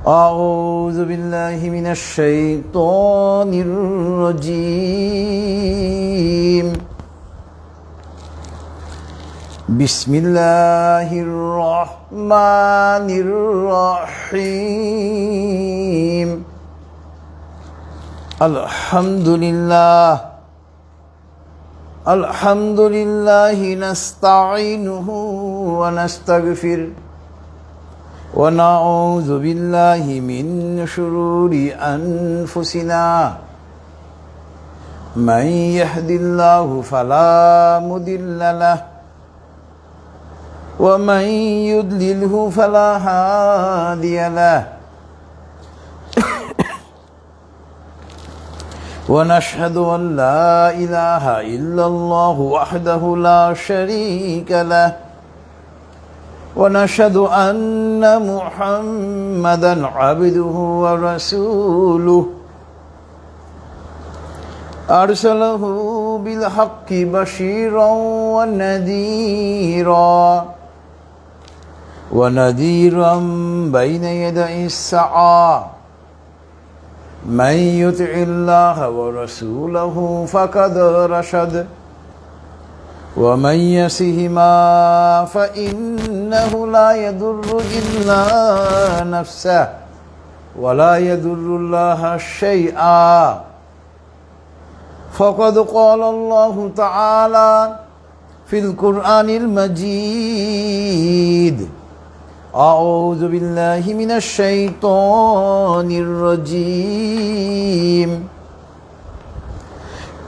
أعوذ بالله من الشيطان الرجيم بسم الله الرحمن الرحيم الحمد لله نستعينه ونستغفره ونعوذ بالله من شرور أنفسنا من يهد الله فلا مضل له ومن يضلله فلا هادي له ونشهد أن لا إله إلا الله وحده لا شريك له ونشهد أن محمدًا عبده ورسوله أرسله بالحق بشيرًا ونذيرًا بين يدي الساعة من يطع الله ورسوله فقد رشد ومن يعصهما فإنه لا يضر إلا نفسه ولا يضر الله شيئا فقد قال الله تعالى في القرآن المجيد أعوذ بالله من الشيطان الرجيم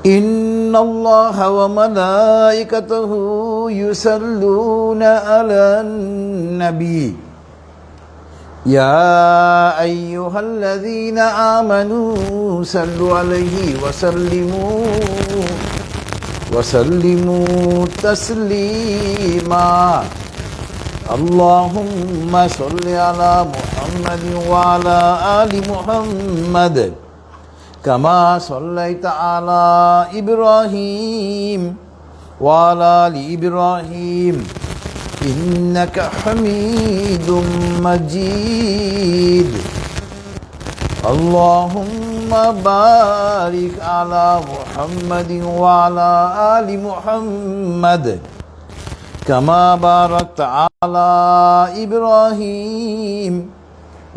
إن الله وملائكته يصلون على النبي يا أيها الذين آمنوا صلوا عليه وسلموا تسليما اللهم صل على محمد وعلى آل محمد كما صليت على إبراهيم وعلى آل إبراهيم إنك حميد مجيد اللهم بارك على محمد وعلى آل محمد كما باركت على إبراهيم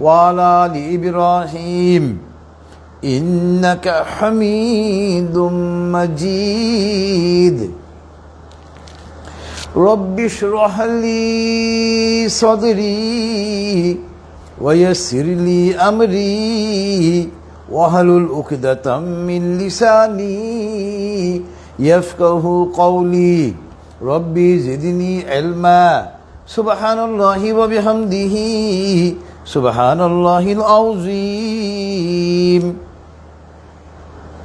وعلى آل إبراهيم إنك حميد مجيد رب اشرح لي صدري ويسر لي أمري واحلل عقدة من لساني يفقه قولي ربي زدني علما سبحان الله وبحمده سبحان الله العظيم.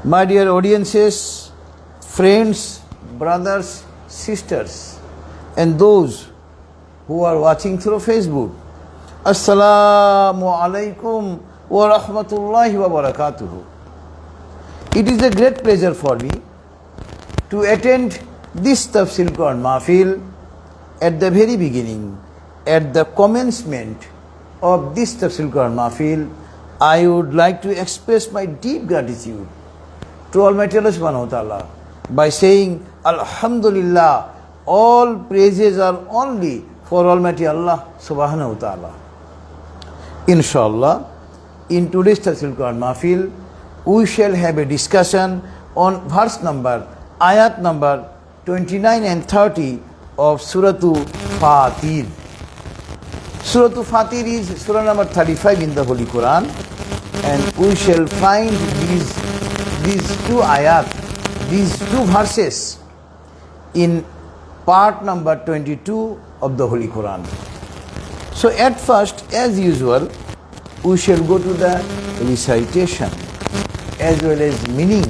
My dear audiences, friends, brothers, sisters, and those who are watching through Facebook, Assalamu alaikum wa rahmatullahi wa barakatuh. It is a great pleasure for me to attend this Tafsirul Qur'an Mahfil at the very beginning, at the commencement of this Tafsirul Qur'an Mahfil. I would like to express my deep gratitude to Almighty Allah subhanahu wa ta'ala by saying Alhamdulillah, all praises are only for Almighty Allah subhanahu wa ta'ala. Inshallah, in today's Tafsirul Qur'an Mahfil, we shall have a discussion on verse number, ayat number 29 and 30 of Suratu Fatir. Suratu Fatir is surah number 35 in the Holy Quran, and we shall find these two ayat, these two verses in part number 22 of the Holy Quran. So at first, as usual, we shall go to the recitation as well as meaning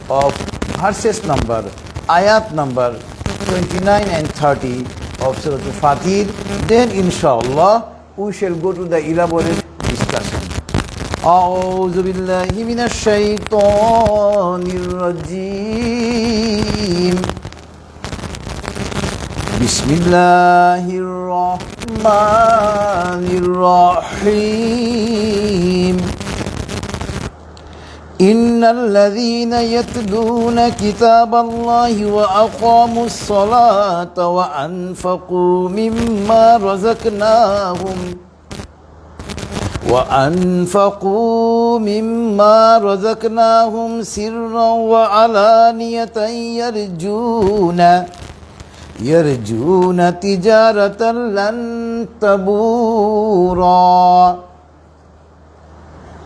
of verses number, ayat number 29 and 30 of Suratu Fatir. Then inshallah we shall go to the elaborate discussion. أعوذ بالله من الشيطان الرجيم بسم الله الرحمن الرحمن الرحيم إن الذين يتلون كتاب الله وأقاموا الصلاة وأنفقوا مما رزقناهم سرا وعلانية يرجون تجارة لن تبورا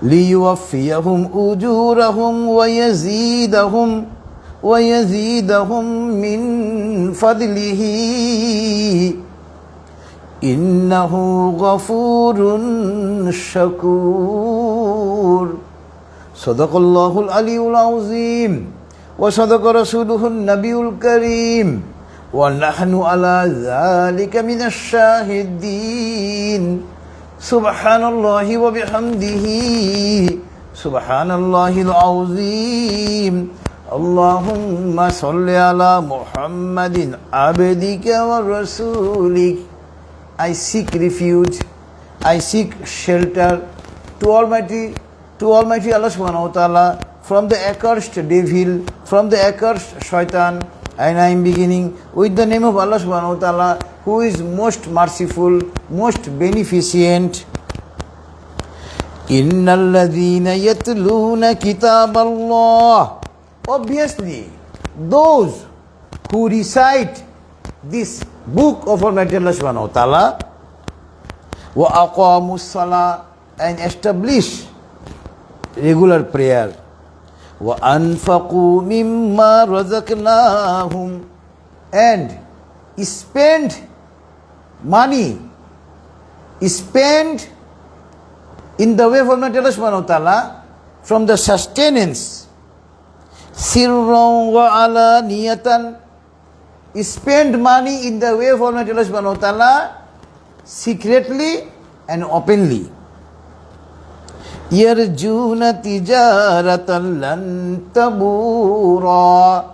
ليوفيهم أجورهم ويزيدهم من فضله إنه غفور شكور صدق الله العلي العظيم وصدق رسوله النبي الكريم ونحن على ذلك من الشاهدين سبحان الله وبحمده سبحان الله العظيم اللهم صل على محمد عبدك ورسولك I seek refuge, I seek shelter to Almighty Allah subhanahu wa ta'ala from the accursed devil, from the accursed shaitan, and I am beginning with the name of Allah subhanahu wa ta'ala who is most merciful, most beneficent. Innal ladhina yatluna kitab Allah. Obviously, those who recite this book of Almighty Allah subhanahu wa ta'ala wa aqamu salah and establish regular prayer wa anfaqu mimma razaqnahum and spend money in the way of Almighty Allah subhanahu wa ta'ala from the sustenance sirran wa alaniyatan. Spend money in the way of Almighty Allah subhanahu wa ta'ala secretly and openly. Yarjuna tijaratan lan tabura,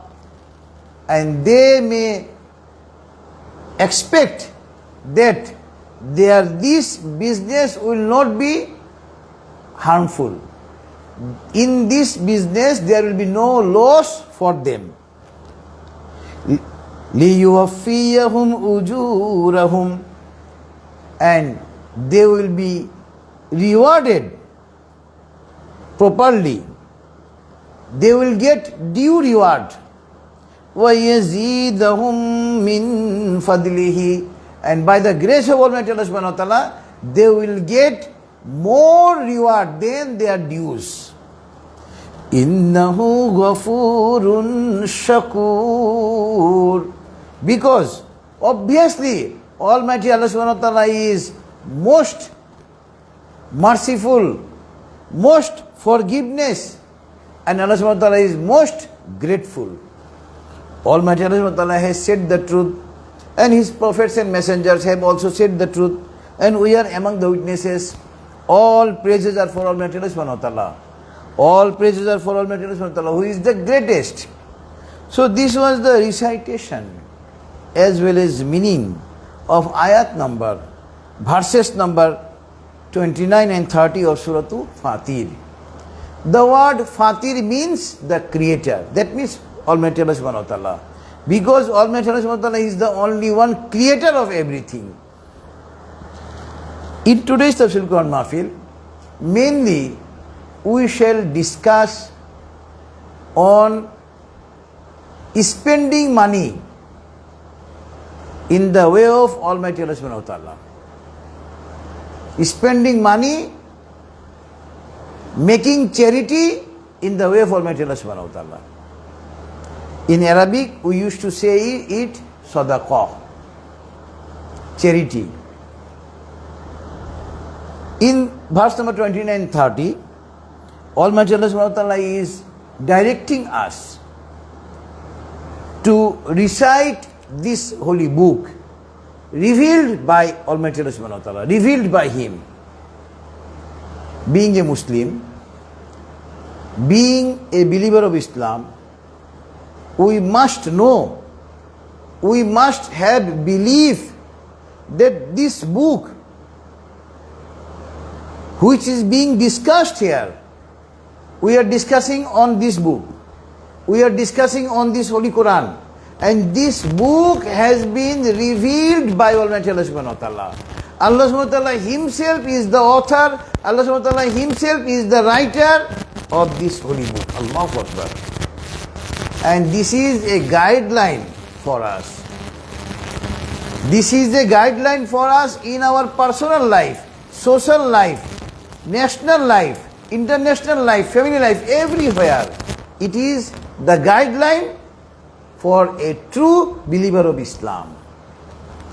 and they may expect that this business will not be harmful. In this business there will be no loss for them. لِيُوَفِّيَهُمْ أُجُورَهُمْ, and they will be rewarded properly. They will get due reward. وَيَزِيدَهُمْ مِنْ فَضْلِهِ, and by the grace of Almighty Allah subhanahu wa ta'ala they will get more reward than their dues. إِنَّهُ غَفُورٌ شَكُورٌ, because obviously Almighty Allah subhanahu wa ta'ala is most merciful, most forgiveness, and Allah subhanahu wa ta'ala is most grateful. Almighty Allah subhanahu wa ta'ala has said the truth, and His prophets and messengers have also said the truth, and we are among the witnesses. All praises are for Almighty Allah subhanahu wa ta'ala. All praises are for Almighty Allah subhanahu wa ta'ala, who is the greatest. So this was the recitation as well as meaning of ayat number, verses number 29 and 30 of Suratu Fatir. The word Fatir means the creator. That means Almighty Allah subhanahu wa ta'ala. Because Almighty Allah subhanahu wa ta'ala is the only one creator of everything. In today's Tafsirul Qur'an Mahfil, mainly we shall discuss on spending money in the way of Almighty Allah subhanahu wa ta'ala. Spending money, making charity in the way of Almighty Allah subhanahu wa ta'ala. In Arabic, we used to say it sadaqah, charity. In verse number 29 and 30, Almighty Allah subhanahu wa ta'ala is directing us to recite this holy book revealed by Almighty Allah subhanahu wa ta'ala, revealed by Him. Being a Muslim, being a believer of Islam, we must know, we must have belief that this book which is being discussed here, we are discussing on this book, we are discussing on this Holy Qur'an, and this book has been revealed by Almighty Allah subhanahu wa ta'ala. Allah subhanahu wa ta'ala himself is the author, Allah subhanahu wa ta'ala himself is the writer of this holy book. Allahu Akbar. And this is a guideline for us. This is a guideline for us in our personal life, social life, national life, international life, family life, everywhere. It is the guideline for a true believer of Islam.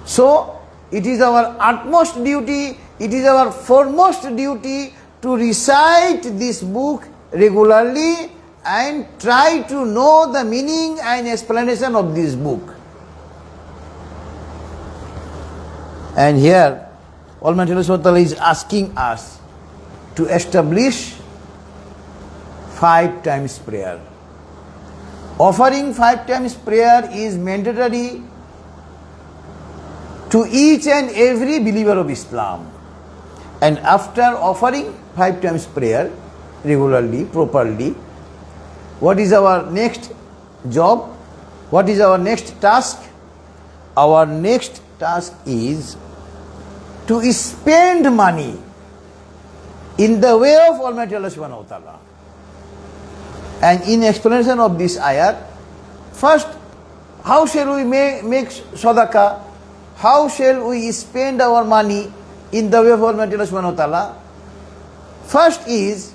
So, it is our utmost duty, it is our foremost duty to recite this book regularly and try to know the meaning and explanation of this book. And here, Almighty Allah is asking us to establish 5 times prayer. Offering 5 times prayer is mandatory to each and every believer of Islam. And after offering 5 times prayer regularly, properly, what is our next job? What is our next task? Our next task is to spend money in the way of Almighty Allah subhanahu wa ta'ala. And in explanation of this ayat, first, how shall we make sadaqah? How shall we spend our money in the way of Almighty Allah subhanahu wa ta'ala? First is,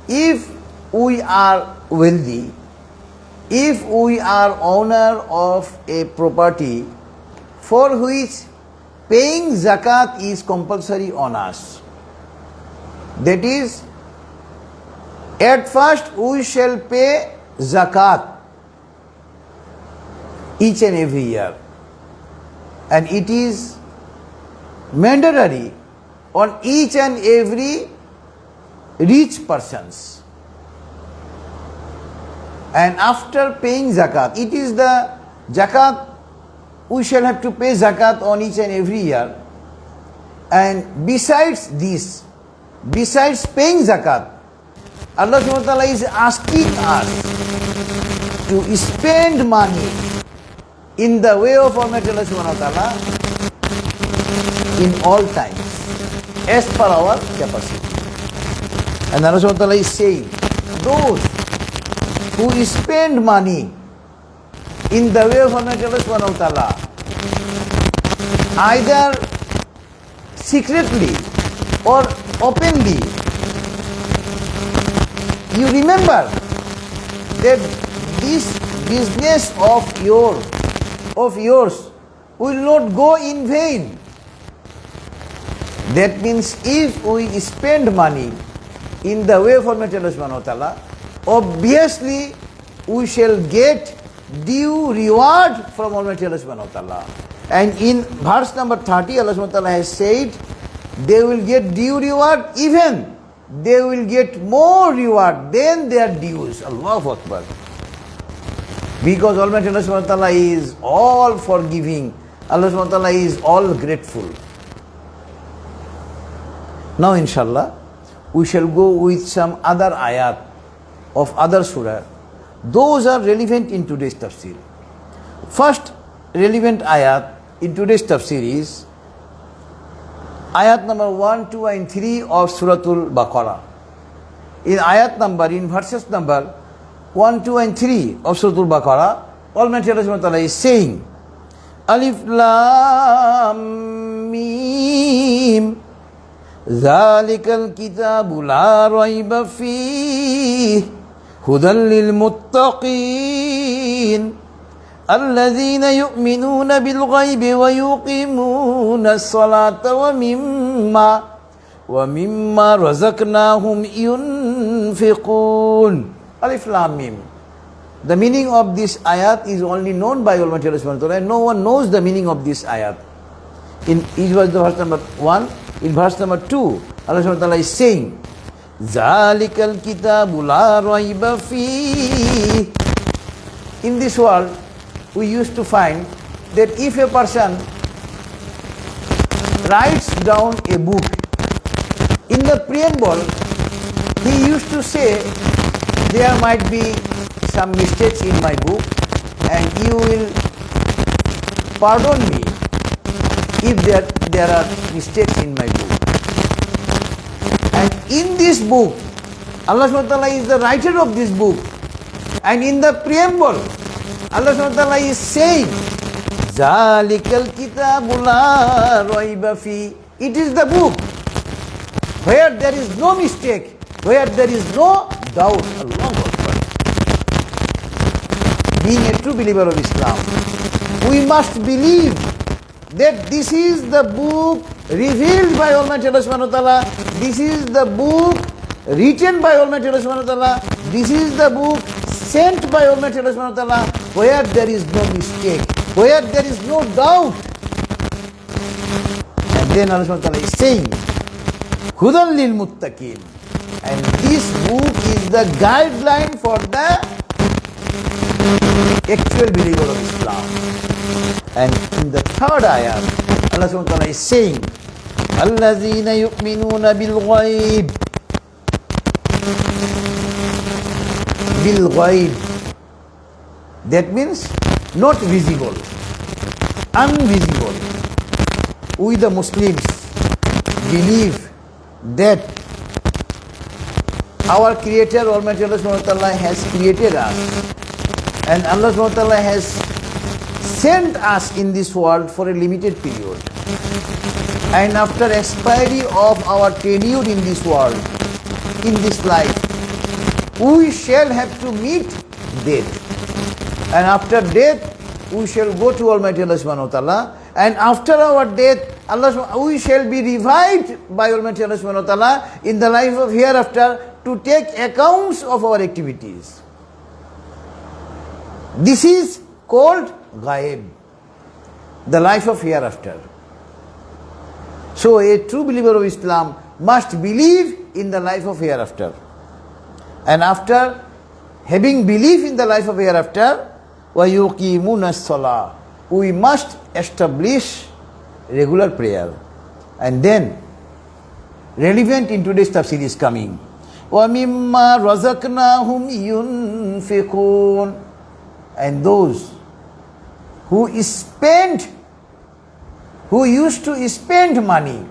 if we are wealthy, if we are owner of a property for which paying zakat is compulsory on us, that is, at first we shall pay zakat each and every year. And it is mandatory on each and every rich persons. And after paying zakat, it is the zakat, we shall have to pay zakat on each and every year. And besides this, besides paying zakat, Allah subhanahu wa ta'ala is asking us to spend money in the way of Almighty Allah subhanahu wa ta'ala in all times, as per our capacity. And Allah subhanahu wa ta'ala is saying, those who spend money in the way of Almighty Allah subhanahu wa ta'ala, either secretly or openly, you remember that this business of yours will not go in vain. That means if we spend money in the way of Almighty Allah subhanahu wa ta'ala, obviously we shall get due reward from Almighty Allah subhanahu wa ta'ala. And in verse number 30, Allah subhanahu wa ta'ala has said, they will get due reward, even they will get more reward than their dues. Allahu Akbar. Because Almighty Allah subhanahu wa ta'ala is all forgiving. Allah subhanahu wa ta'ala is all grateful. Now inshallah, we shall go with some other ayat of other surah. Those are relevant in today's tafsir. First relevant ayat in today's tafsir is ayat number 1, 2 and 3 of Suratul Baqarah. In verses number 1, 2 and 3 of Suratul Baqarah, Almighty Allah subhanahu wa ta'ala is saying, Alif Lam Mim Zalikal Kitabu La Rayba Fihi Hudan Lil Muttaqin الذين يؤمنون بالغيب ويقيمون الصلاة ومما رزقناهم ينفقون. Alif Lam Mim. The meaning of this ayat is only known by Almighty Allah subhanahu wa ta'ala, and no one knows the meaning of this ayat. It was the verse number 1. In verse number 2, Allah subhanahu wa ta'ala is saying, Zalikal Kitabu La Rayba Fihi. In this world, we used to find that if a person writes down a book. In the preamble, he used to say, there might be some mistakes in my book and you will pardon me if there are mistakes in my book. And in this book, Allah subhanahu wa ta'ala is the writer of this book. And in the preamble, Allah subhanahu wa ta'ala is saying, Zalikal kitabu la raiba fi. It is the book where there is no mistake, where there is no doubt. Allahu Akbar. Being a true believer of Islam, we must believe that this is the book revealed by Almighty Allah subhanahu wa ta'ala. This is the book written by Almighty Allah subhanahu wa ta'ala. This is the book sent by Almighty Allah subhanahu wa ta'ala, where there is no mistake, where there is no doubt. And then Allah subhanahu wa ta'ala is saying, Hudan lil muttaqin. And this book is the guideline for the actual believer of Islam. And in the third ayah, Allah subhanahu wa ta'ala is saying, Allazina yu'minuna bil ghaib. Bil ghaib. That means not visible, invisible. We the Muslims believe that our Creator Almighty Allah subhanahu wa ta'ala has created us, and Allah subhanahu wa ta'ala has sent us in this world for a limited period. And after expiry of our tenure in this world, in this life, we shall have to meet death. And after death, we shall go to Almighty Allah subhanahu wa ta'ala. And after our death, we shall be revived by Almighty Allah subhanahu wa ta'ala in the life of hereafter to take accounts of our activities. This is called ghaib, the life of hereafter. So a true believer of Islam must believe in the life of hereafter. And after having belief in the life of hereafter, وَيُقِيمُونَ الصَّلَاةِ, we must establish regular prayer. And then, relevant in today's tafsir is coming. وَمِمَّا رَزَقْنَاهُمْ يُنْفِقُونَ. And those who used to spend money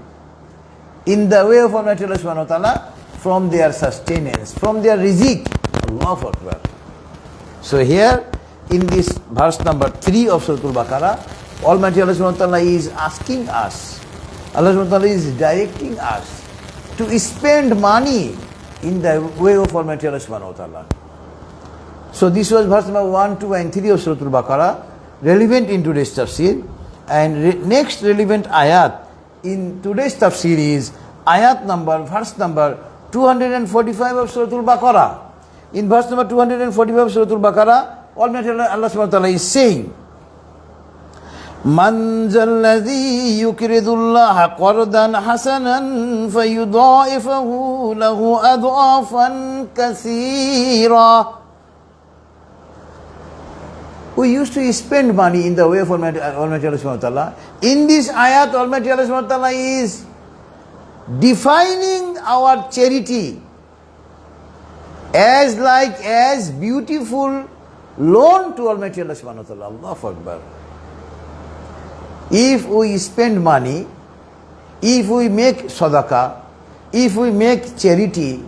in the way of Allah subhanahu wa ta'ala from their sustenance, from their rizq. Allahu Akbar. So here, in this verse number 3 of Suratu Baqarah, Almighty Allah subhanahu wa ta'ala is asking us, Allah subhanahu wa ta'ala is directing us to spend money in the way of Almighty Allah subhanahu wa ta'ala. So this was verse number 1, 2 and 3 of Suratu Baqarah, relevant in today's tafsir. And next relevant ayat in today's tafsir is verse number 245 of Suratu Baqarah. In verse number 245 of Suratu Baqarah, Almighty Allah subhanahu wa ta'ala is saying, Man zalladhi yukridullaha qardan hasanan fayudha'ifahu lahu ad'afan kathira. We used to spend money in the way of Almighty Allah subhanahu wa ta'ala. In this ayat, Almighty Allah subhanahu wa ta'ala is defining our charity as beautiful loan to Almighty Allah subhanahu wa ta'ala. Allahu Akbar. If we spend money, if we make sadaqah, if we make charity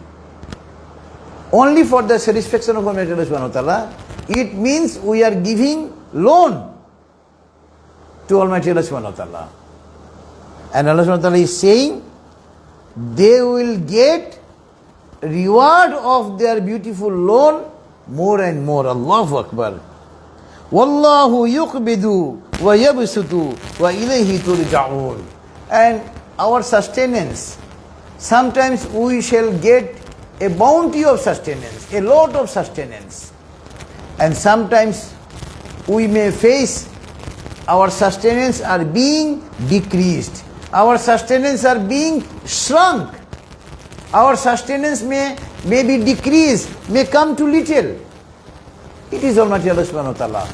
only for the satisfaction of Almighty Allah subhanahu wa ta'ala, it means we are giving loan to Almighty Allah subhanahu wa ta'ala. And Allah subhanahu wa ta'ala is saying, they will get reward of their beautiful loan more and more. Allahu Akbar. Wallahu yuqbidu wa yabsutu wa ilayhi turja'un. And our sustenance, sometimes we shall get a bounty of sustenance, a lot of sustenance. And sometimes we may face our sustenance are being decreased. Our sustenance are being shrunk. Our sustenance may be decreased, may come to little. It is Almighty Allah subhanahu wa ta'ala.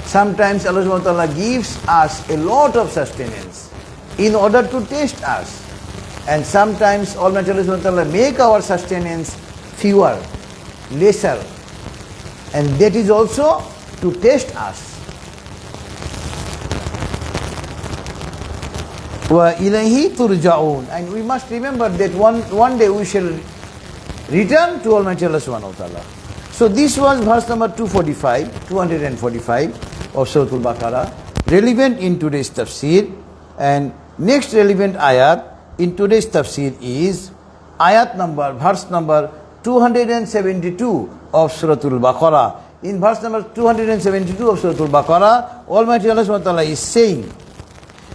Sometimes Allah subhanahu wa ta'ala gives us a lot of sustenance. in order to test us. And sometimes Almighty Allah Subhanahu wa Ta'ala make our sustenance fewer, lesser, and that is also to test us. وَإِلَيْهِ تُرْجَعُونَ. And we must remember that one day we shall return to Almighty Allah Subhanahu wa Ta'ala. So this was verse number 245 of Suratul Baqarah, relevant in today's tafsir. And next relevant ayat in today's tafsir is verse number 272 of Suratul Baqarah. In verse number 272 of Suratul Baqarah, Almighty Allah Subhanahu wa Ta'ala is saying,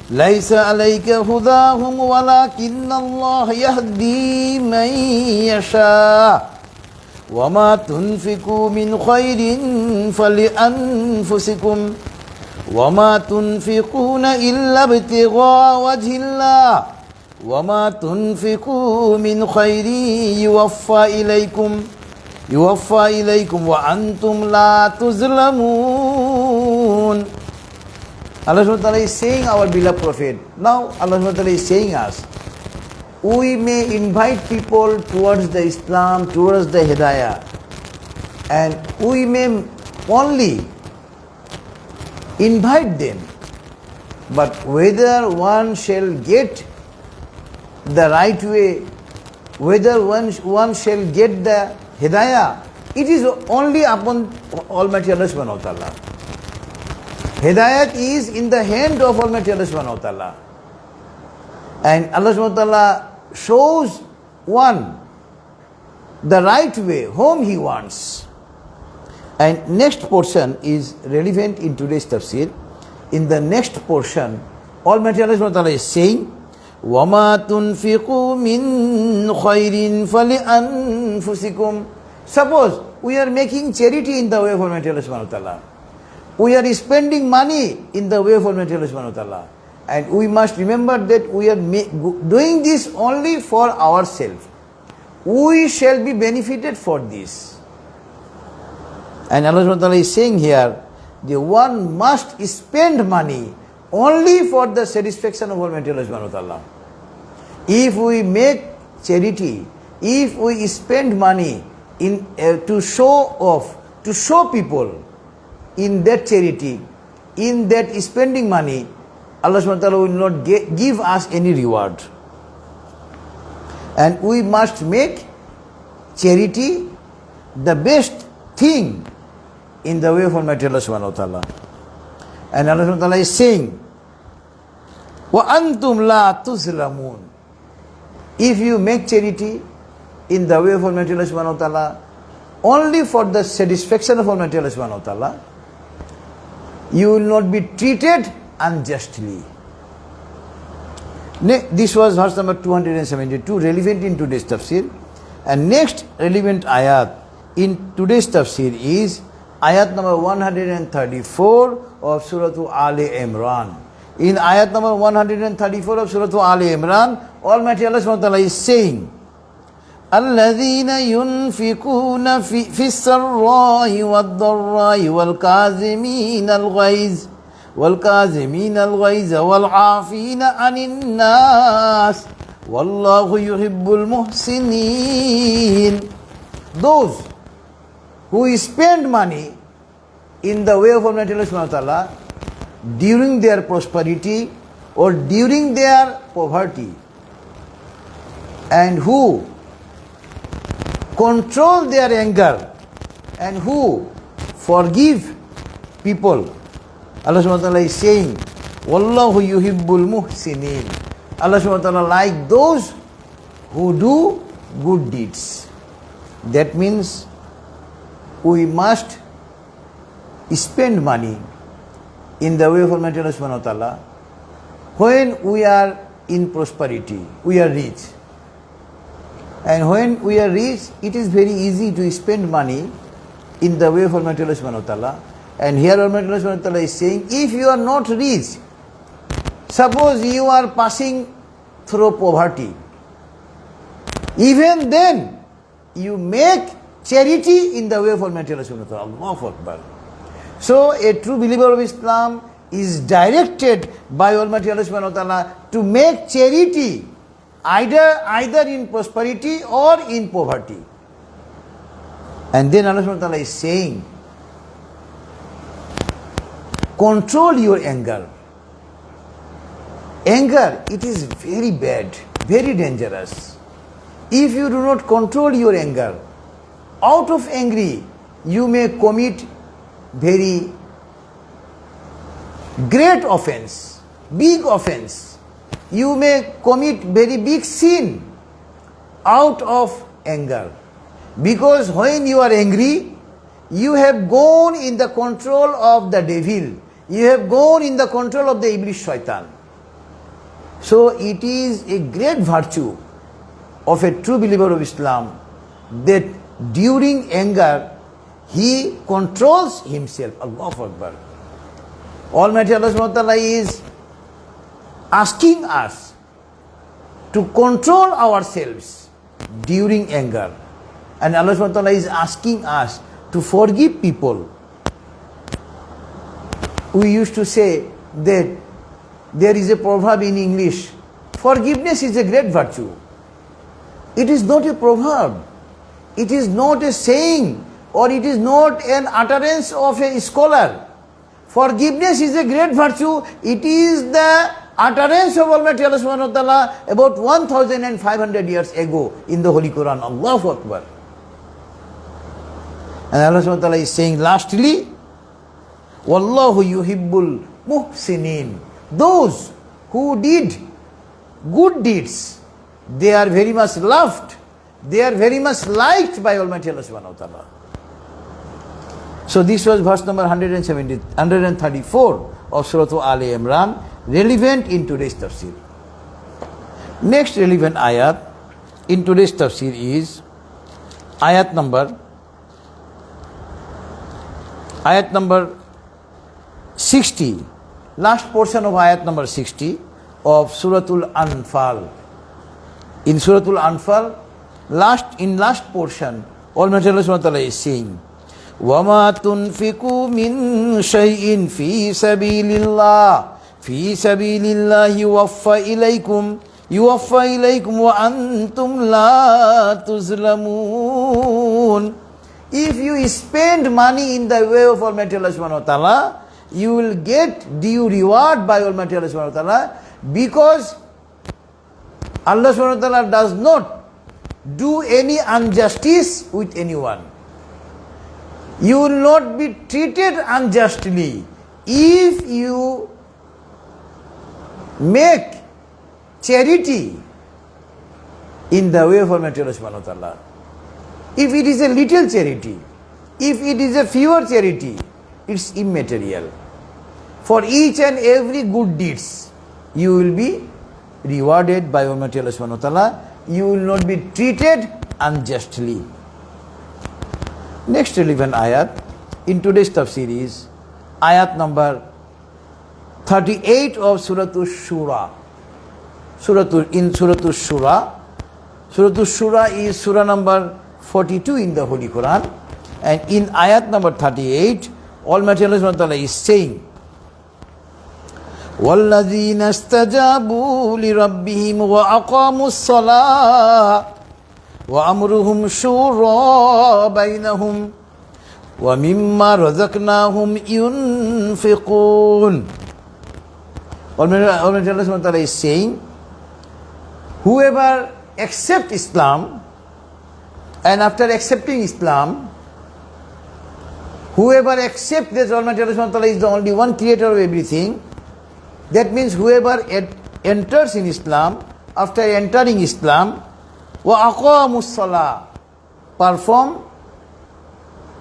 لَيْسَ عَلَيْكَ هُدَاهُمْ وَلَكِنَّ اللَّهَ يَهْدِي مَن يَشَاءُ وَمَا تُنْفِقُوا مِنْ خَيْرٍ فَلِأَنفُسِكُمْ وَمَا تُنْفِقُونَ إِلَّا ابْتِغَاءَ وَجْهِ اللَّهِ وَمَا تُنْفِقُوا مِنْ خَيْرٍ يُوَفَّى إِلَيْكُمْ وَأَنْتُمْ لَا تُظْلَمُونَ. Allah subhanahu wa ta'ala is saying, our beloved Prophet. Now Allah subhanahu wa ta'ala is saying us, we may invite people towards the Islam, towards the Hidayah, and we may only invite them, but whether one shall get the right way, whether one shall get the Hidayah, it is only upon Almighty Allah Subhanahu wa Ta'ala. Hidayat is in the hand of Almighty Allah Subhanahu wa Ta'ala. And Allah Subhanahu wa Ta'ala shows one the right way, whom He wants. And next portion is relevant in today's tafsir. In the next portion, Almighty Allah Subhanahu wa Ta'ala is saying, وَمَا تُنْفِقُوا مِنْ خَيْرٍ فَلِأَنفُسِكُمْ. Suppose we are making charity in the way of Almighty Allah Subhanahu wa Ta'ala. We are spending money in the way of Almighty Allah Subhanahu wa Ta'ala. And we must remember that we are doing this only for ourselves. We shall be benefited for this. And Allah Subhanahu wa Ta'ala is saying here, the one must spend money only for the satisfaction of Almighty Allah Subhanahu wa Ta'ala. If we make charity, if we spend money to show off, to show people in that charity, in that spending money, Allah subhanahu wa ta'ala will not give us any reward. And we must make charity the best thing in the way of Almighty Allah subhanahu wa ta'ala. And Allah subhanahu wa ta'ala is saying, وَأَنْتُمْ لَا تُظْلَمُونَ. If you make charity in the way of Almighty Allah subhanahu wa ta'ala, only for the satisfaction of Almighty Allah subhanahu wa ta'ala, you will not be treated unjustly. This was verse number 272, relevant in today's tafsir. And next relevant ayat in today's tafsir is ayat number 134 of Suratu Ali Imran. In ayat number 134 of Suratu Ali Imran, Almighty Allah subhanahu wa ta'ala is saying, الَّذِينَ يُنْفِقُونَ فِي السَّرَّاءِ وَالضَّرَّاءِ وَالْكَاظِمِينَ الْغَيْظَ وَالْعَافِينَ عَنِ النَّاسِ وَاللَّهُ يُحِبُّ الْمُحْسِنِينَ. Those who spend money in the way of Almighty Allah subhanahu wa ta'ala during their prosperity or during their poverty, and who control their anger, and who forgive people, Allah subhanahu wa ta'ala is saying, Wallahu yuhibbul muhsinin. Allah subhanahu wa ta'ala like those who do good deeds. That means we must spend money in the way of Almighty Allah subhanahu wa ta'ala when we are in prosperity, we are rich. And when we are rich, it is very easy to spend money in the way of Almighty Allah subhanahu wa ta'ala. And here Almighty Allah subhanahu wa ta'ala is saying, if you are not rich, suppose you are passing through poverty, even then you make charity in the way of Almighty Allah subhanahu wa ta'ala. Allahu Akbar. So a true believer of Islam, is directed by Almighty Allah subhanahu wa ta'ala to make charity either in prosperity or in poverty. And then Allah subhanahu wa ta'ala is saying, control your anger. Anger, it is very bad, very dangerous. If you do not control your anger, out of anger, you may commit very great offense, big offense. You may commit very big sin out of anger. Because when you are angry, you have gone in the control of the devil. You have gone in the control of the Iblis Shaitan. So it is a great virtue of a true believer of Islam that during anger he controls himself. Allahu Akbar. Almighty Allah subhanahu wa ta'ala is asking us to control ourselves during anger. And Allah subhanahu wa ta'ala is asking us to forgive people. We used to say that there is a proverb in English, forgiveness is a great virtue. It is not a proverb. It is not a saying, or it is not an utterance of a scholar. Forgiveness is a great virtue. It is the utterance of Almighty Allah subhanahu wa ta'ala about 1,500 years ago in the Holy Qur'an. Allahu Akbar. And Allah subhanahu wa ta'ala is saying lastly, Wallahu yuhibbul muhsinin. Those who did good deeds, they are very much loved. They are very much liked by Almighty Allah subhanahu wa ta'ala. So this was verse number 134 of Suratu Ali Imran, relevant in today's tafsir. Next relevant ayat in today's tafsir is ayat number 60, last portion of ayat number 60 of Suratul Anfal. In Suratul Anfal, last portion, Almighty Allah subhanahu wa ta'ala is saying, وَمَا تُنْفِقُوا مِنْ شَيْءٍ فِي سَبِيلِ اللَّهِ يُوَفَّى إِلَيْكُمْ وَأَنْتُمْ لَا تُظْلَمُونَ. If you spend money in the way of Almighty Allah subhanahu wa ta'ala, you will get due reward by Almighty Allah subhanahu wa ta'ala, because Allah subhanahu wa ta'ala does not do any injustice with anyone. You will not be treated unjustly if you make charity in the way of Almighty Allah subhanahu wa ta'ala. If it is a little charity, if it is a fewer charity, it's immaterial. For each and every good deeds, you will be rewarded by Almighty Allah subhanahu wa ta'ala. You will not be treated unjustly. Next relevant ayat in today's tafsir is ayat number 38 of Suratu Shura. Suratu Shura. Suratu Shura is surah number 42 in the Holy Quran. And in ayat number 38, Almighty Allah subhanahu wa ta'ala is saying, وَالَّذِينَ اسْتَجَابُوا لِرَبِّهِمْ وَأَقَامُوا الصَّلَاةَ وَأَمْرُهُمْ شُورَى بَيْنَهُمْ وَمِمَّا رَزَقْنَاهُمْ يُنْفِقُونَ. Almighty Allah subhanahu wa ta'ala is saying, whoever accepts Islam, and after accepting Islam, whoever accepts that Almighty Allah subhanahu wa ta'ala is the only one creator of everything, that means whoever enters in Islam, after entering Islam, وَأَقَامُوا الصَّلَاةَ, perform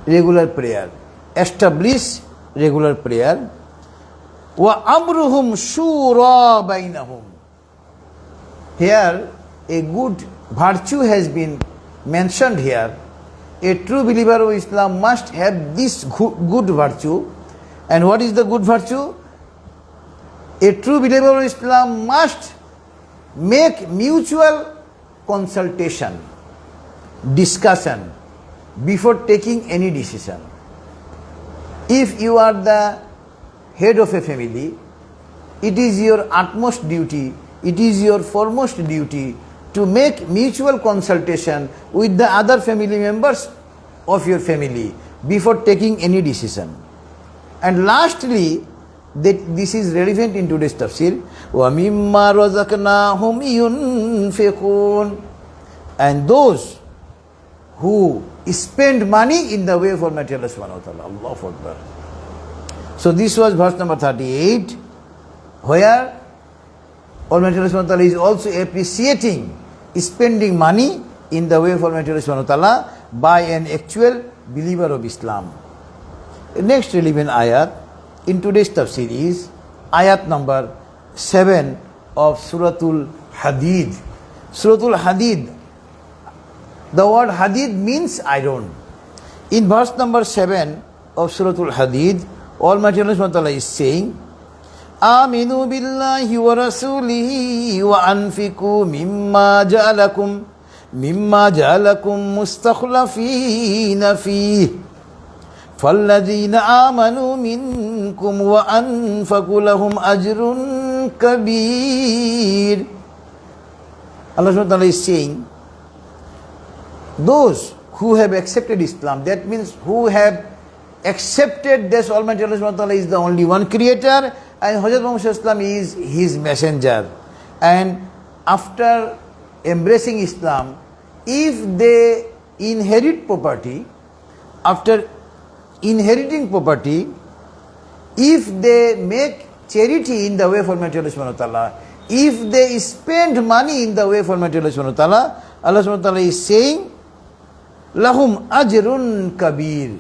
regular prayer, establish regular prayer, وَأَمْرُهُمْ شُورَى بَيْنَهُمْ. Here, a good virtue has been mentioned here. A true believer of Islam must have this good virtue. And what is the good virtue? A true believer of Islam must make mutual consultation, discussion before taking any decision. If you are the head of a family, it is your utmost duty, it is your foremost duty to make mutual consultation with the other family members of your family before taking any decision. And lastly, that this is relevant in today's tafsir, وَمِمَّا رَزَقْنَاهُمْ يُنْفِقُونَ, and those who spend money in the way of Almighty Allah subhanahu wa ta'ala. Allahu Akbar. So this was verse number 38, where Almighty Allah subhanahu wa ta'ala is also appreciating spending money in the way of Almighty Allah subhanahu wa ta'ala by an actual believer of Islam. The next relevant ayat in today's tafsir is ayat number 7 of Suratul Hadid. Suratul Hadid. The word Hadid means iron. In verse number 7 of Suratul Hadid, Almighty Allah subhanahu wa ta'ala is saying, Aminu billahi wa rasulihi wa anfiku mimma ja'alakum mustakhlafina fih. فَالَّذِينَ آمَنُوا مِنْكُمْ وَأَنْفَقُوا لَهُمْ أَجْرٌ كَبِيرٌ. Allah subhanahu wa ta'ala is saying, those who have accepted Islam, that means who have accepted this Almighty Allah subhanahu wa ta'ala is the only one creator and Hazrat Muhammad Islam is his messenger. And after embracing Islam, if they inherit property, after inheriting property, if they make charity in the way of Almighty Allah subhanahu wa ta'ala, if they spend money in the way of Almighty Allah subhanahu wa ta'ala, Allah subhanahu wa ta'ala is saying, Lahum ajrun kabir,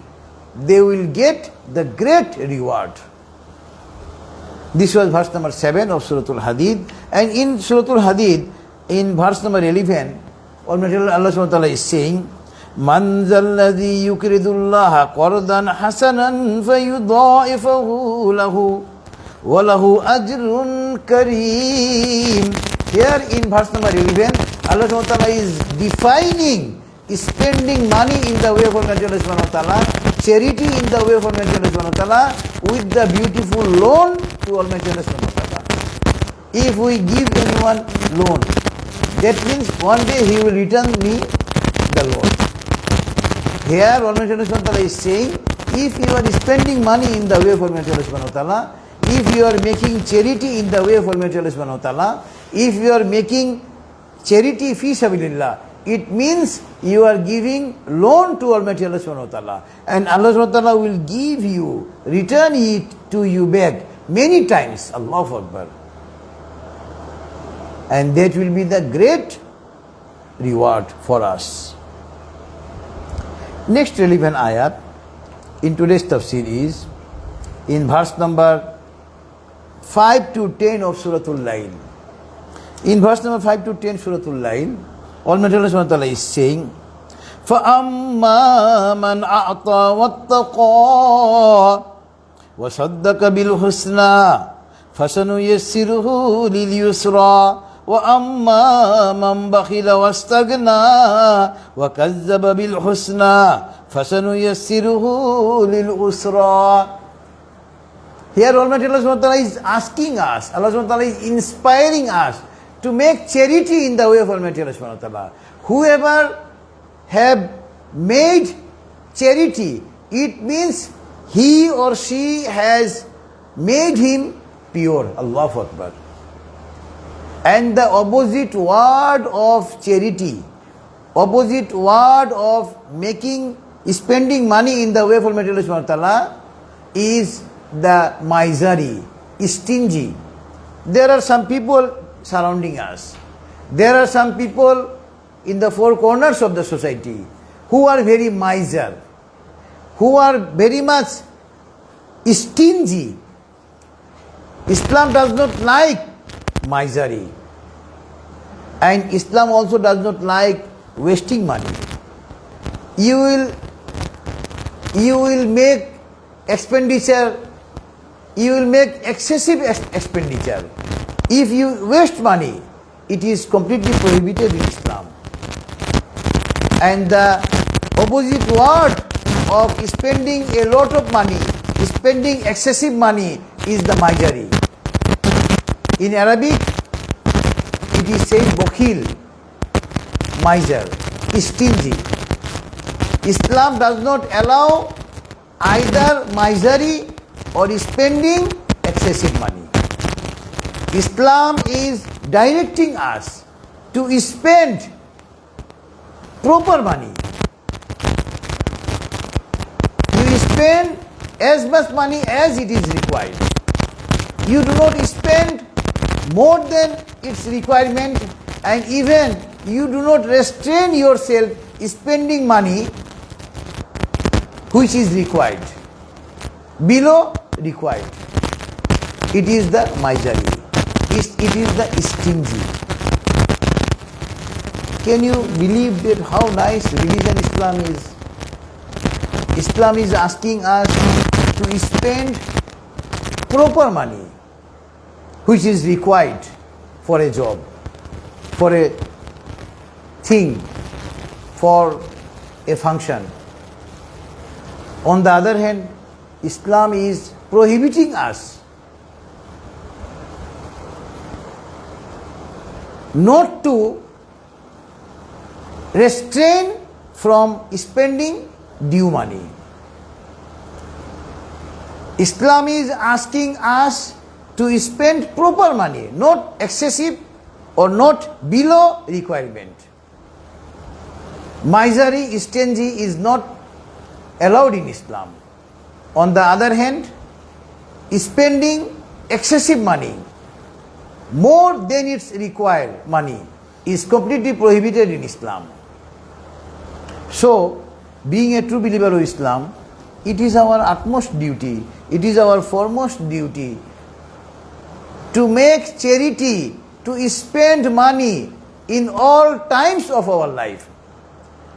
they will get the great reward. This was verse number 7 of Suratul Hadid. And in Suratul Hadid, in verse number 11, Almighty Allah subhanahu wa ta'ala is saying, Man zalladhi yukridullaha qardan hasanan fayudha'ifahu lahu wa lahu ajrun kareem. Here in verse number 11, Allah subhanahu wa ta'ala is defining spending money in the way of Almighty Allah subhanahu wa ta'ala, charity in the way of Almighty Allah subhanahu wa ta'ala, with the beautiful loan to Almighty Allah subhanahu wa ta'ala. If we give anyone loan, that means one day he will return me the loan. Here Almighty Allah subhanahu wa ta'ala is saying, if you are spending money in the way of Almighty Allah subhanahu wa ta'ala, if you are making charity in the way of Almighty Allah subhanahu wa ta'ala, if you are making charity fi sabilillah, it means you are giving loan to Almighty Allah subhanahu wa ta'ala. And Allah subhanahu wa ta'ala will give you, return it to you back many times. Allahu Akbar. And that will be the great reward for us. Next relevant ayat in today's tafsir is in verse number 5 to 10 of Suratul Layl. In verse number 5 to 10 Suratul Layl, Almighty Allah subhanahu wa ta'ala is saying, فَأَمَّا مَنْ أَعْطَى وَاتَّقَى وَصَدَّقَ بِالْحُسْنَى فَسَنُيَسِّرُهُ لِلْيُسْرَى وَأَمَّا مَنْ بَخِلَ وَاسْتَغْنَى وَكَذَّبَ بِالْحُسْنَى فَسَنُيَسِّرُهُ لِلْعُسْرَى. Here Almighty Allah subhanahu wa ta'ala is asking us, Allah subhanahu wa ta'ala is inspiring us to make charity in the way of Almighty Allah subhanahu wa ta'ala. Whoever have made charity, it means he or she has made him pure. Allahu Akbar. And the opposite word of charity, opposite word of spending money in the way of Almighty Allah subhanahu wa ta'ala is the misery, stingy. There are some people surrounding us. There are some people in the four corners of the society who are very miser, who are very much stingy. Islam does not like misery. And Islam also does not like wasting money. You will make expenditure, you will make excessive expenditure. If you waste money, it is completely prohibited in Islam. And the opposite word of spending a lot of money, spending excessive money, is the misery. In Arabic, it is said bokhil, miser, stingy. Islam does not allow either misery or spending excessive money. Islam is directing us to spend proper money. You spend as much money as it is required. You do not spend more than its requirement, and even you do not restrain yourself spending money which is required, below required. It is the misery. It is the stingy. Can you believe that how nice religion Islam is? Islam is asking us to spend proper money which is required for a job, for a thing, for a function. On the other hand, Islam is prohibiting us not to restrain from spending due money. Islam is asking us to spend proper money, not excessive or not below requirement. Misery, stingy is not allowed in Islam. On the other hand, spending excessive money, more than its required money, is completely prohibited in Islam. So, being a true believer of Islam, it is our utmost duty, it is our foremost duty to make charity, to spend money in all times of our life.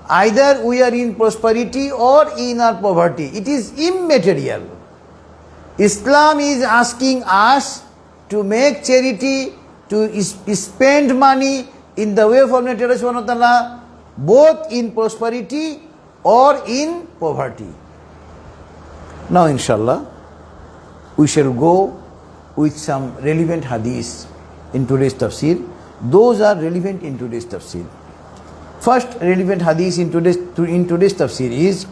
Either we are in prosperity or in our poverty. It is immaterial. Islam is asking us to make charity, to spend money in the way of Almighty Allah Subhanahu wa Ta'ala, both in prosperity or in poverty. Now inshallah, we shall go with some relevant hadiths in today's tafsir. Those are relevant in today's tafsir. First relevant hadith in today's tafsir is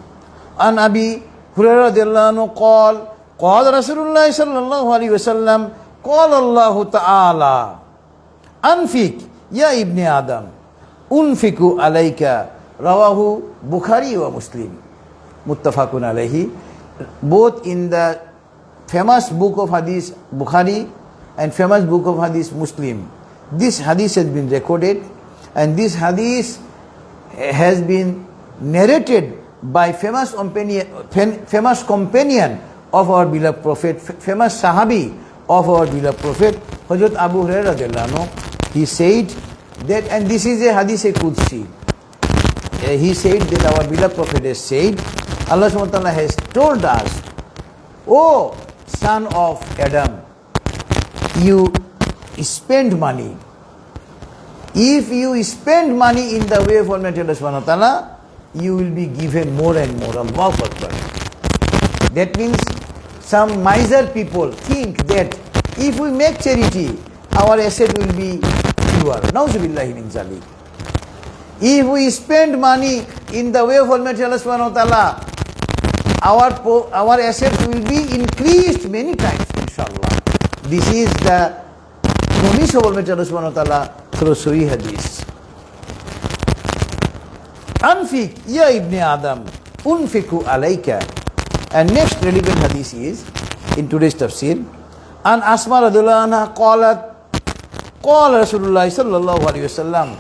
An Abi Hurairah radhiyallahu anhu qala qala Rasulullah sallallahu alaihi wasallam qala Allah ta'ala anfik ya ibni Adam unfiku alayka rawahu Bukhari wa Muslim muttafaqun alayhi. Both in the famous book of hadith Bukhari and famous book of hadith Muslim, this hadith has been recorded, and this hadith has been narrated by famous companion of our beloved Prophet, famous Sahabi of our beloved Prophet, Hazrat Abu Hurairah radhiyallahu anhu. He said that, and this is a hadith Qudsi. He said that our beloved Prophet has said, Allah subhanahu wa ta'ala has told us, O son of Adam, you spend money. If you spend money in the way of Almighty Allah subhanahu wa ta'ala, you will be given more and more. Allahu Akbar. That means some miser people think that if we make charity, our asset will be fewer. Nauzubillahi min zalik. If we spend money in the way of Almighty Allah subhanahu wa ta'ala, our assets will be increased many times, inshallah. This is the promise of Almighty Allah subhanahu wa ta'ala through Sahih Hadith. Anfik ya ibni Adam unfiku alayka. And next relevant hadith is in today's tafsir. An Asma radhiyallahu anha qalat qala Rasulullah sallallahu alaihi wasallam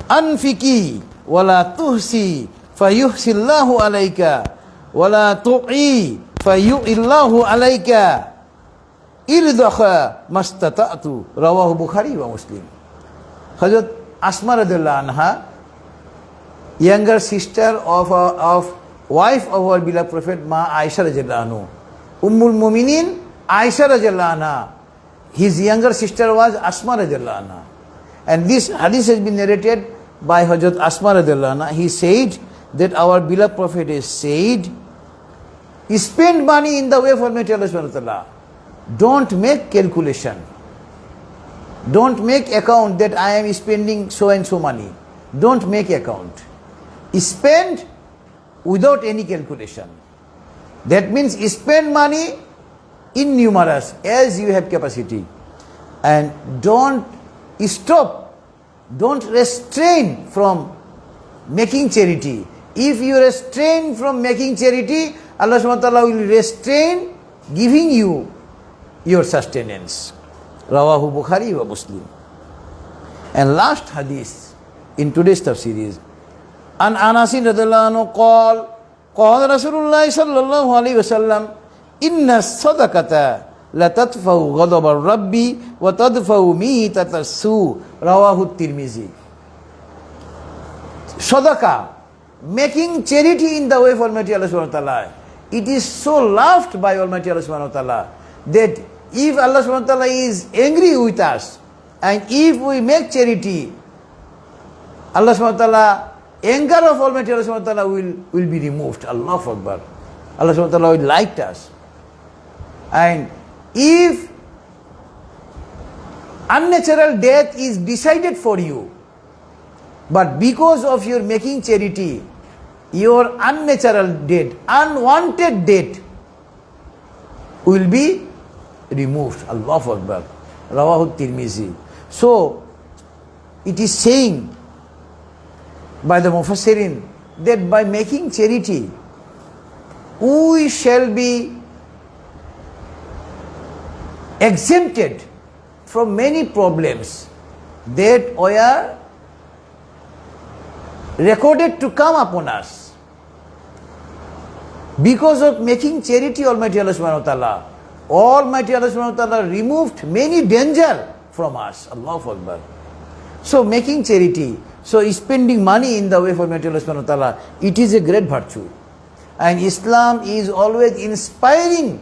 anfiki wala tuhsi fayuhsillahu alayka wala tu'i fayu'illahu alayka irdakha mastata'tu rawahu Bukhari wa Muslim. Hazrat Asma radhiyallahu anha, younger sister of wife of our beloved Prophet Ma Aisha radhiyallahu anhu, Ummul Mu'minin Aisha radhiyallahu anha, his younger sister was Asma radhiyallahu anha. And this hadith has been narrated by Hazrat Asma radhiyallahu anha. He said that our beloved Prophet has said, spend money in the way of Almighty Allah subhanahu wa ta'ala. Don't make calculation. Don't make account that I am spending so and so money. Don't make account. Spend without any calculation. That means spend money in numerous as you have capacity. And don't stop, don't restrain from making charity. If you restrain from making charity, Allah subhanahu wa ta'ala will restrain giving you your sustenance. Rawahu Bukhari wa Muslim. And last hadith in today's tafsir is An Anasin radhiyallahu anhu qala Rasulullah sallallahu alayhi wa sallam inna sadaqata la tadfa'u ghadab ar-rabbi wa tadfa'u mi'tat as-su. Rawahu Tirmizi. Sadaqah, making charity in the way of Almighty Allah subhanahu wa ta'ala, it is so loved by Almighty Allah subhanahu wa ta'ala that if Allah subhanahu wa ta'ala is angry with us and if we make charity, Allah subhanahu wa ta'ala, anger of Almighty Allah subhanahu wa ta'ala will be removed. Allahu Akbar. Allah subhanahu wa ta'ala will like us. And if unnatural death is decided for you, but because of your making charity, your unnatural death, unwanted death will be removed. Allahu Akbar. Rawahu Tirmizi. So, it is saying by the Mufassirin that by making charity, we shall be exempted from many problems that were recorded to come upon us. Because of making charity, Almighty Allah subhanahu wa ta'ala, Almighty Allah subhanahu wa ta'ala removed many danger from us. Allahu Akbar. So making charity, so spending money in the way of Almighty Allah subhanahu wa ta'ala, it is a great virtue. And Islam is always inspiring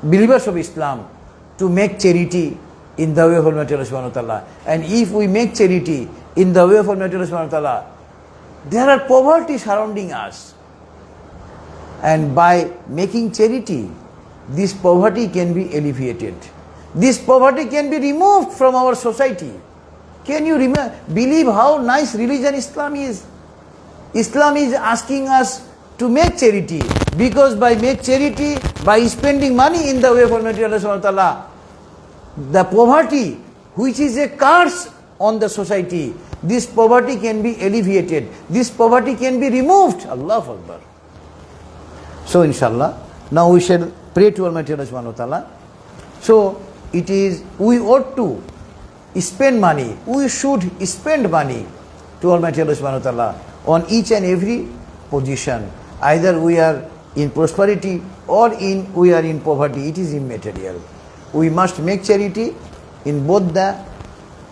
believers of Islam to make charity in the way of Almighty Allah subhanahu wa ta'ala. And if we make charity in the way of Almighty Allah subhanahu wa ta'ala, there are poverty surrounding us. And by making charity, this poverty can be alleviated. This poverty can be removed from our society. Can you believe how nice religion Islam is? Islam is asking us to make charity, because by make charity, by spending money in the way of Almighty Allah subhanahu wa ta'ala, the poverty which is a curse on the society, this poverty can be alleviated. This poverty can be removed. Allahu Akbar. So inshallah, now we shall pray to Almighty Allah subhanahu wa ta'ala. So it is, we ought to spend money. We should spend money to Almighty Allah subhanahu wa ta'ala on each and every position. Either we are in prosperity or we are in poverty. It is immaterial. We must make charity in both the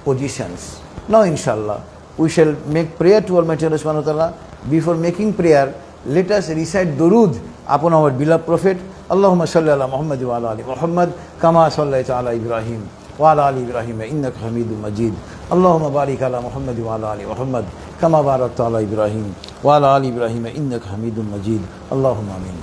positions. Now inshallah, we shall make prayer to Almighty Allah subhanahu wa ta'ala. Before making prayer, let us recite durud upon our beloved Prophet. Allahumma salli ala Muhammad wa ala ali Muhammad kama sallaita ala Ibrahim wa ala ali Ibrahim innaka Hamidum Majid. Allahumma barik ala Muhammad wa ala ali Muhammad kama barakta ala Ibrahim wa ala ali Ibrahim innaka Hamidum Majid. Allahumma amin.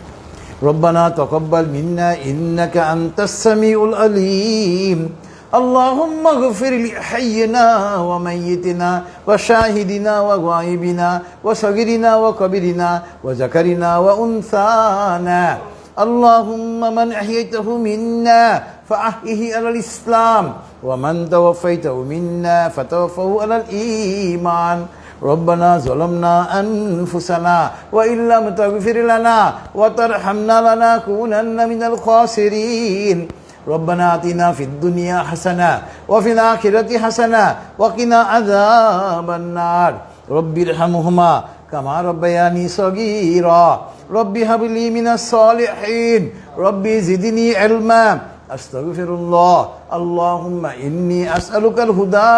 ربنا تقبل منا إنك أنت السميع العليم. اللهم اغفر لحينا وميتنا وشاهدنا وغائبنا وصغيرنا وكبيرنا وذكرنا وأنثانا. اللهم من أحييته منا فأحيه على الإسلام ومن توفيته منا فتوفه على الإيمان. ربنا ظلمنا أنفسنا وإن لم تغفر لنا وترحمنا لنكونن من الخاسرين. ربنا آتنا في الدنيا حسنة وفي الآخرة حسنة وقنا عذاب النار. رب ارحمهما كما ربياني صغيرا. رب هب لي من الصالحين. رب زدني علما. أستغفر الله. اللهم إني أسألك الهدى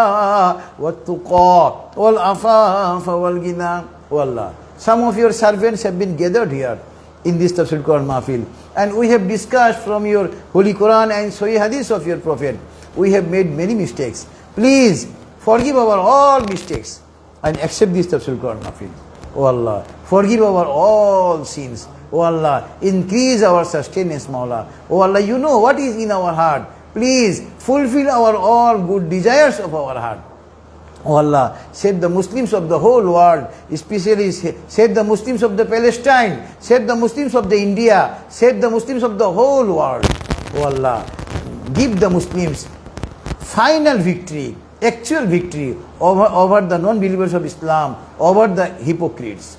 والتقى والعفاف والغنى. والله, some of your servants have been gathered here in this Tafsirul Mahfil, and we have discussed from your Holy Qur'an and Sahih Hadith of your Prophet. We have made many mistakes. Please forgive our all mistakes and accept this Tafsirul Mahfil. O Allah, forgive our all sins. Oh Allah, increase our sustenance, Mawla. Oh Allah, you know what is in our heart. Please fulfill our all good desires of our heart. Oh Allah, save the Muslims of the whole world, especially save the Muslims of the Palestine, save the Muslims of the India, save the Muslims of the whole world. Oh Allah, give the Muslims final victory, actual victory over the non-believers of Islam, over the hypocrites.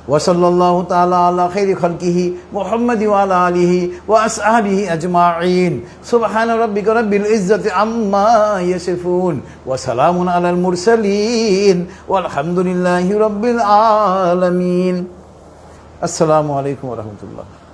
وصلى الله تعالى على خير خلقه محمد وعلى آله وأصحابه أجمعين سبحان ربك رب العزة عما يصفون وسلام على المرسلين والحمد لله رب العالمين. السلام عليكم ورحمة الله.